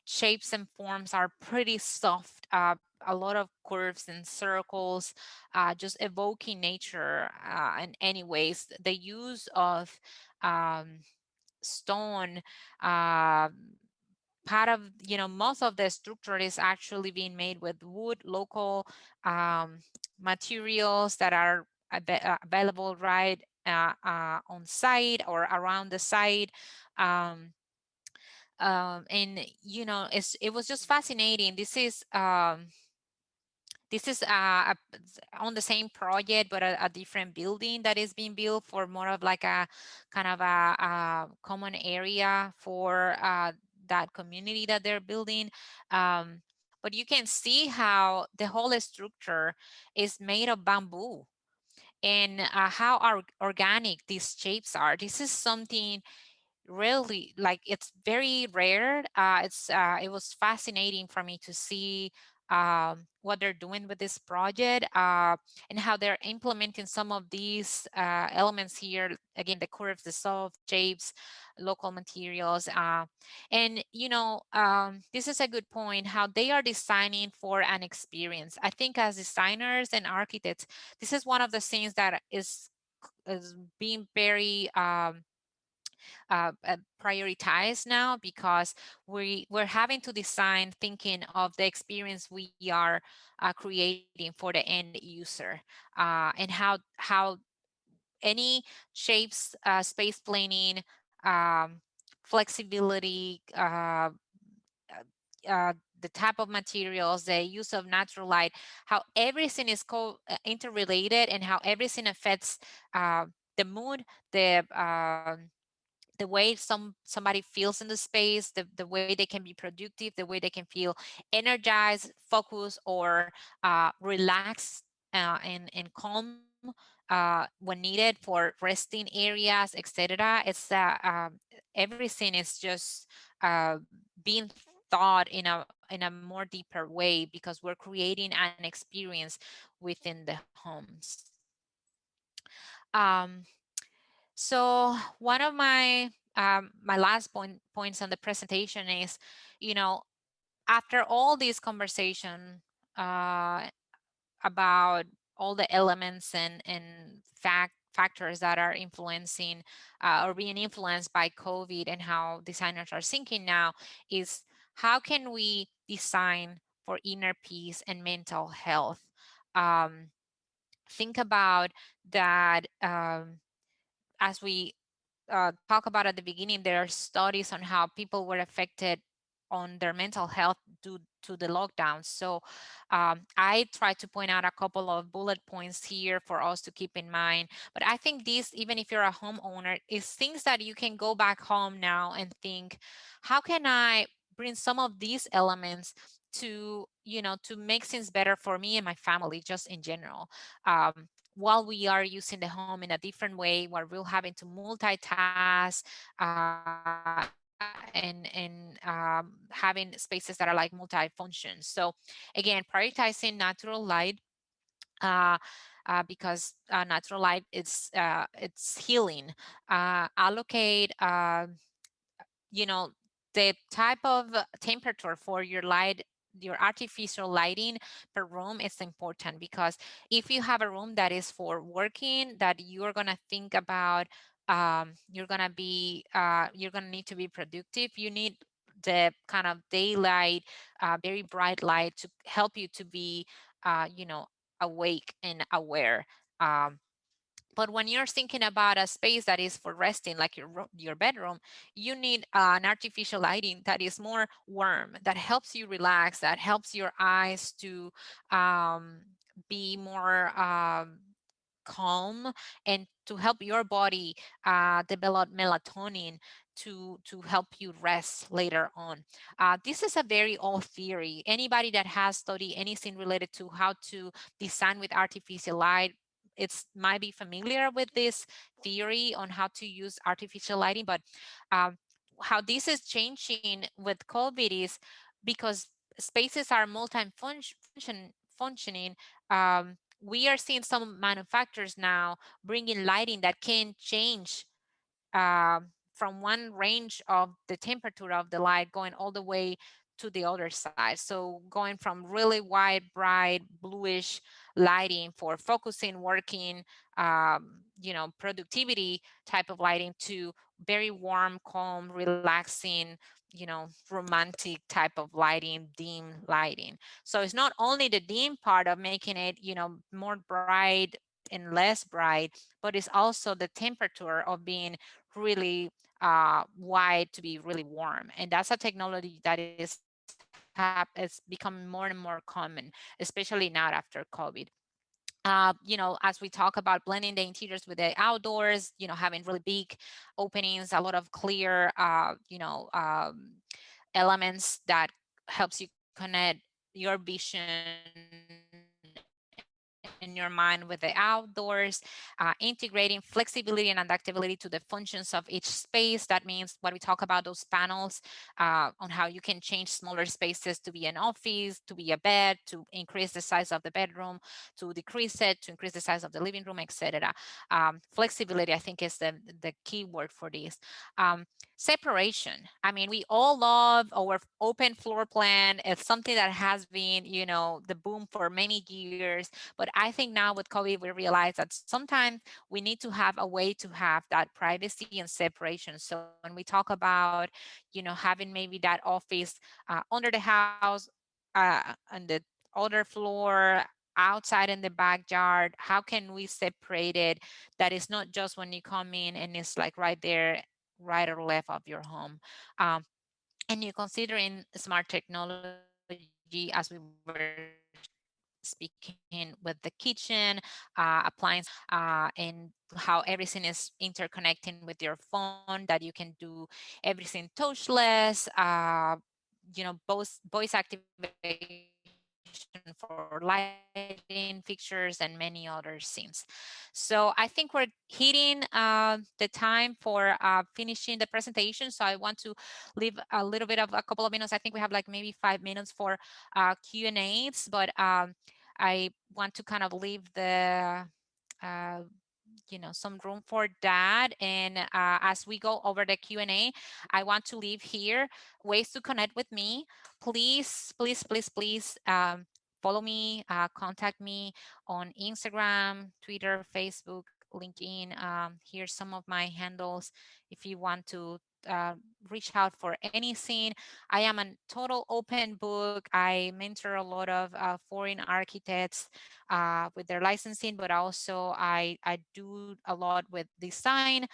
Speaker 2: shapes and forms are pretty soft. A lot of curves and circles, just evoking nature. In any ways, the use of um, stone, uh, part of, most of the structure is actually being made with wood, local materials that are available right on site or around the site. um, and it was just fascinating. This is on the same project, but a different building that is being built for more of like a kind of a common area for that community that they're building. But you can see how the whole structure is made of bamboo, and how organic these shapes are. This is something really, like, it's very rare. It was fascinating for me to see what they're doing with this project, and how they're implementing some of these elements here. Again, the curves, the soft shapes, local materials. And, this is a good point, how they are designing for an experience. I think as designers and architects, this is one of the things that is being very prioritized now, because we're having to design thinking of the experience we are creating for the end user, and how any shapes, space planning, flexibility, the type of materials, the use of natural light, how everything is interrelated, and how everything affects the mood, the way somebody feels in the space, the way they can be productive, the way they can feel energized, focused, or relaxed, and calm when needed for resting areas, etc. It's everything is just being thought in a more deeper way, because we're creating an experience within the homes. So one of my last points on the presentation is, after all this conversation about all the elements and factors that are influencing or being influenced by COVID, and how designers are thinking now, is how can we design for inner peace and mental health? Think about that. As we talk about at the beginning, there are studies on how people were affected on their mental health due to the lockdown. So I try to point out a couple of bullet points here for us to keep in mind. But I think this, even if you're a homeowner, is things that you can go back home now and think, how can I bring some of these elements to, to make things better for me and my family, just in general. While we are using the home in a different way, where we're having to multitask, and having spaces that are like multi-function. So again, prioritizing natural light, because natural light it's healing. Allocate you know the type of temperature for your light, your artificial lighting per room is important, because if you have a room that is for working, that you're going to think about, you're going to need to be productive, you need the kind of daylight, very bright light, to help you to be awake and aware. But when you're thinking about a space that is for resting, like your bedroom, you need an artificial lighting that is more warm, that helps you relax, that helps your eyes to be more calm, and to help your body develop melatonin to help you rest later on. This is a very old theory. Anybody that has studied anything related to how to design with artificial light, it's might be familiar with this theory on how to use artificial lighting. But how this is changing with COVID is because spaces are functioning. We are seeing some manufacturers now bringing lighting that can change from one range of the temperature of the light, going all the way to the other side. So going from really white, bright, bluish lighting for focusing, working, productivity type of lighting, to very warm, calm, relaxing, romantic type of lighting, dim lighting. So it's not only the dim part of making it, more bright and less bright, but it's also the temperature of being really wide to be really warm. And that's a technology that it's becoming more and more common, especially now after COVID. As we talk about blending the interiors with the outdoors, having really big openings, a lot of clear, elements that helps you connect your vision and your in your mind with the outdoors, integrating flexibility and adaptability to the functions of each space. That means what we talk about, those panels on how you can change smaller spaces to be an office, to be a bed, to increase the size of the bedroom, to decrease it, to increase the size of the living room, etc. Flexibility, I think, is the key word for this. Separation. I mean, we all love our open floor plan. It's something that has been, the boom for many years. But I think now with COVID, we realize that sometimes we need to have a way to have that privacy and separation. So when we talk about, having maybe that office under the house, on the other floor, outside in the backyard, how can we separate it that is not just when you come in and it's like right there, right or left of your home. And you're considering smart technology, as we were speaking, with the kitchen, appliance, and how everything is interconnecting with your phone, that you can do everything touchless, voice activation for lighting fixtures and many other things. So I think we're hitting the time for finishing the presentation. So I want to leave a little bit of a couple of minutes. I think we have like maybe 5 minutes for Q&As, but I want to kind of leave the some room for that. And as we go over the Q&A, I want to leave here ways to connect with me. Please, please, please, please follow me, contact me on Instagram, Twitter, Facebook, LinkedIn. Here's some of my handles if you want to reach out for anything. I am a total open book. I mentor a lot of foreign architects with their licensing, but also I do a lot with design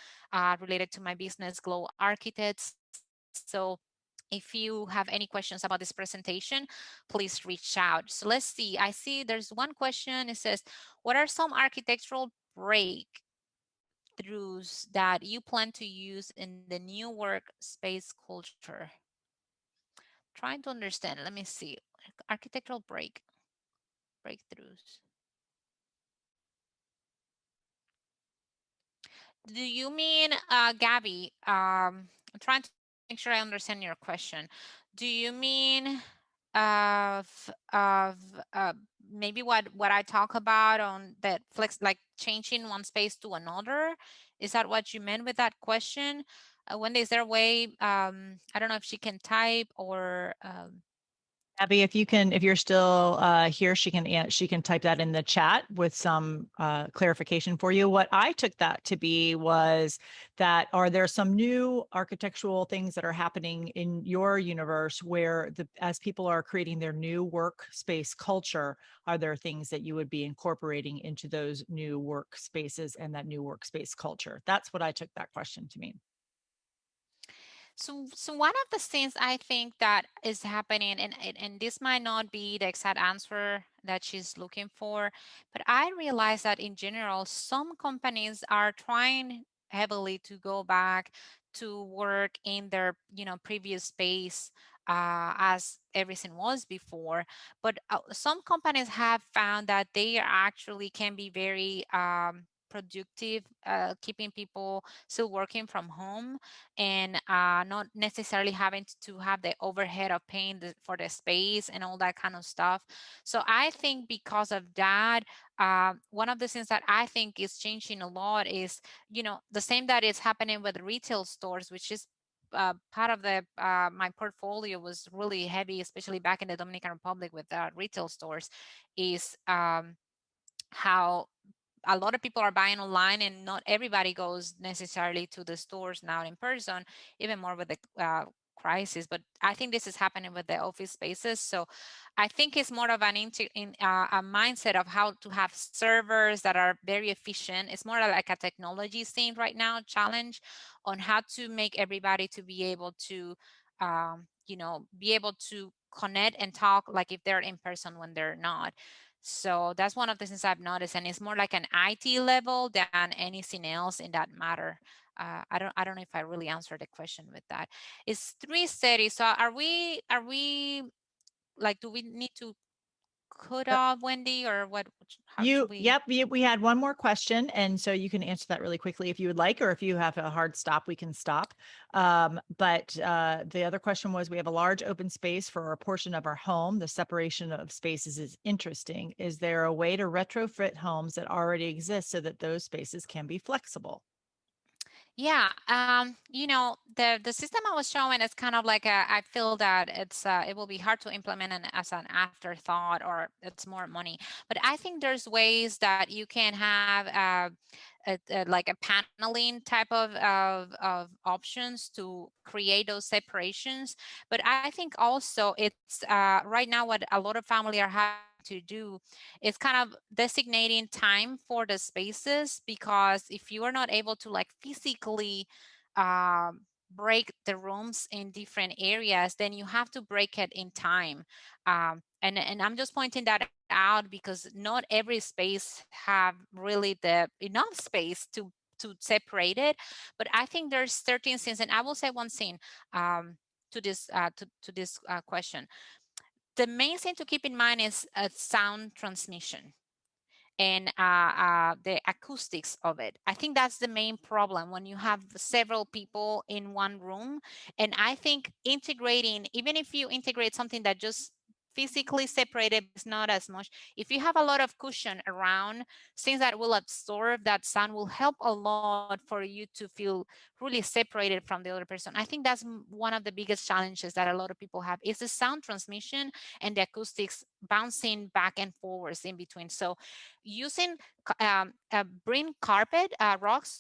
Speaker 2: related to my business, Glow Architects. So if you have any questions about this presentation, please reach out. So let's see. I see there's one question. It says, what are some architectural breakthroughs that you plan to use in the new workspace culture? Trying to understand. Let me see. Architectural breakthroughs. Do you mean, Gabby? I'm trying to make sure I understand your question. Do you mean of maybe what I talk about on that flex, like changing one space to another? Is that what you meant with that question? Wendy, is there a way? I don't know if she can type or.
Speaker 1: Abby, if you're still here, she can type that in the chat with some clarification for you. What I took that to be was that, are there some new architectural things that are happening in your universe where as people are creating their new workspace culture, are there things that you would be incorporating into those new workspaces and that new workspace culture? That's what I took that question to mean.
Speaker 2: So one of the things I think that is happening, and this might not be the exact answer that she's looking for, but I realize that in general, some companies are trying heavily to go back to work in their previous space as everything was before. But some companies have found that they actually can be very productive, keeping people still working from home and not necessarily having to have the overhead of paying for the space and all that kind of stuff. So I think because of that, one of the things that I think is changing a lot is, the same that is happening with retail stores, which is part of the my portfolio was really heavy, especially back in the Dominican Republic with retail stores, is how a lot of people are buying online and not everybody goes necessarily to the stores now in person, even more with the crisis. But I think this is happening with the office spaces. So I think it's more of a mindset of how to have servers that are very efficient. It's more like a technology scene right now, challenge on how to make everybody to be able to, be able to connect and talk like if they're in person when they're not. So that's one of the things I've noticed, and it's more like an IT level than anything else in that matter. I don't know if I really answered the question with that. It's 3:30. So are we like, do we need to CODIA, Wendy, or what? How should we?
Speaker 1: Yep, we had one more question, and so you can answer that really quickly if you would like, or if you have a hard stop, we can stop. But the other question was, we have a large open space for a portion of our home. The separation of spaces is interesting. Is there a way to retrofit homes that already exist so that those spaces can be flexible?
Speaker 2: Yeah, the system I was showing is kind of like I feel that it will be hard to implement as an afterthought, or it's more money. But I think there's ways that you can have like a paneling type of options to create those separations. But I think also it's right now what a lot of family are having to do is kind of designating time for the spaces, because if you are not able to like physically break the rooms in different areas, then you have to break it in time. And I'm just pointing that out because not every space have really the enough space to separate it. But I think there's certain things, and I will say one thing to this question. The main thing to keep in mind is sound transmission and the acoustics of it. I think that's the main problem when you have several people in one room. And I think integrating, even if you integrate something that just physically separated is not as much, if you have a lot of cushion around, things that will absorb that sound will help a lot for you to feel really separated from the other person. I think that's one of the biggest challenges that a lot of people have, is the sound transmission and the acoustics bouncing back and forwards in between. So using bring carpet rugs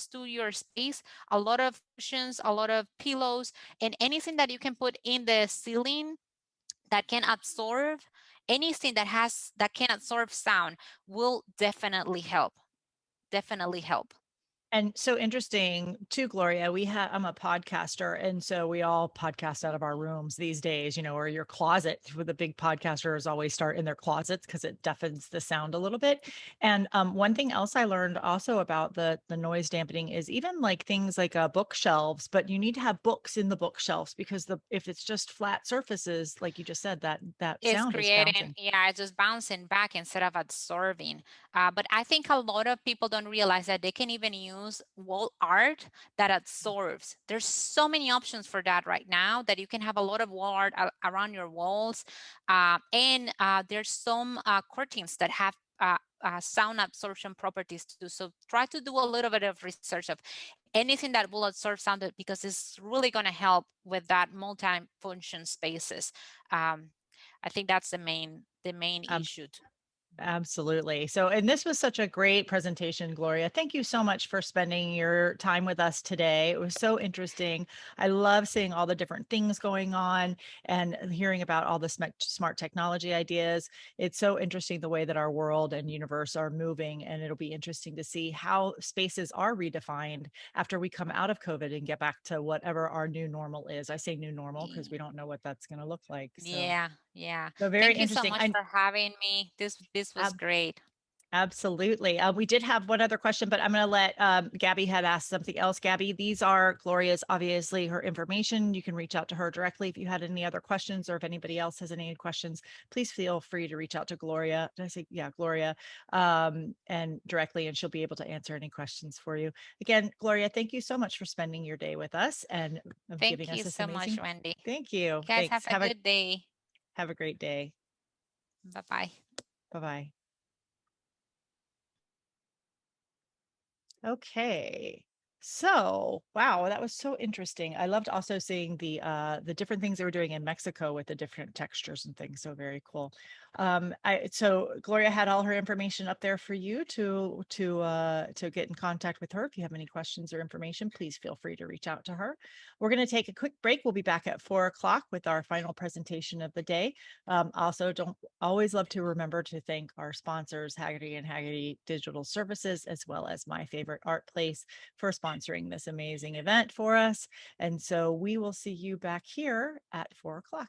Speaker 2: to your space, a lot of cushions, a lot of pillows, and anything that you can put in the ceiling that can absorb, anything that can absorb sound will definitely help.
Speaker 1: And so interesting too, Gloria. I'm a podcaster, and so we all podcast out of our rooms these days, or your closet. With the big podcasters always start in their closets because it deafens the sound a little bit. And one thing else I learned also about the noise dampening is even like things like bookshelves, but you need to have books in the bookshelves, because if it's just flat surfaces, like you just said, that
Speaker 2: It's
Speaker 1: sound is
Speaker 2: creating,
Speaker 1: bouncing.
Speaker 2: yeah, it's just bouncing back instead of absorbing. But I think a lot of people don't realize that they can even use wall art that absorbs. There's so many options for that right now, that you can have a lot of wall art around your walls. And there's some curtains that have sound absorption properties too. So try to do a little bit of research of anything that will absorb sound, because it's really going to help with that multi-function spaces. I think that's the main issue.
Speaker 1: Absolutely. So, and this was such a great presentation, Gloria. Thank you so much for spending your time with us today. It was so interesting. I love seeing all the different things going on and hearing about all the smart technology ideas. It's so interesting the way that our world and universe are moving, and it'll be interesting to see how spaces are redefined after we come out of COVID and get back to whatever our new normal is. I say new normal because we don't know what that's going to look like.
Speaker 2: Yeah.
Speaker 1: So very
Speaker 2: Thank you so
Speaker 1: interesting.
Speaker 2: much for having me. This was great.
Speaker 1: Absolutely. We did have one other question, but I'm going to let Gabby had asked something else. Gabby, these are Gloria's, obviously, her information. You can reach out to her directly if you had any other questions, or if anybody else has any questions, please feel free to reach out to Gloria. Did I say, yeah, Gloria, and directly, and she'll be able to answer any questions for you. Again, Gloria, thank you so much for spending your day with us and giving
Speaker 2: Thank
Speaker 1: us
Speaker 2: you
Speaker 1: this
Speaker 2: so much,
Speaker 1: amazing.
Speaker 2: Wendy.
Speaker 1: Thank you.
Speaker 2: You guys have
Speaker 1: Thanks.
Speaker 2: a good day.
Speaker 1: Have a great day.
Speaker 2: Bye-bye.
Speaker 1: Bye-bye. Okay. So, wow, that was so interesting. I loved also seeing the different things they were doing in Mexico with the different textures and things. So very cool. So Gloria had all her information up there for you to get in contact with her. If you have any questions or information, please feel free to reach out to her. We're going to take a quick break. We'll be back at 4:00 with our final presentation of the day. Also, don't always love to remember to thank our sponsors, Haggerty and Haggerty Digital Services, as well as My Favorite Art Place, for sponsoring this amazing event for us. And so we will see you back here at 4:00.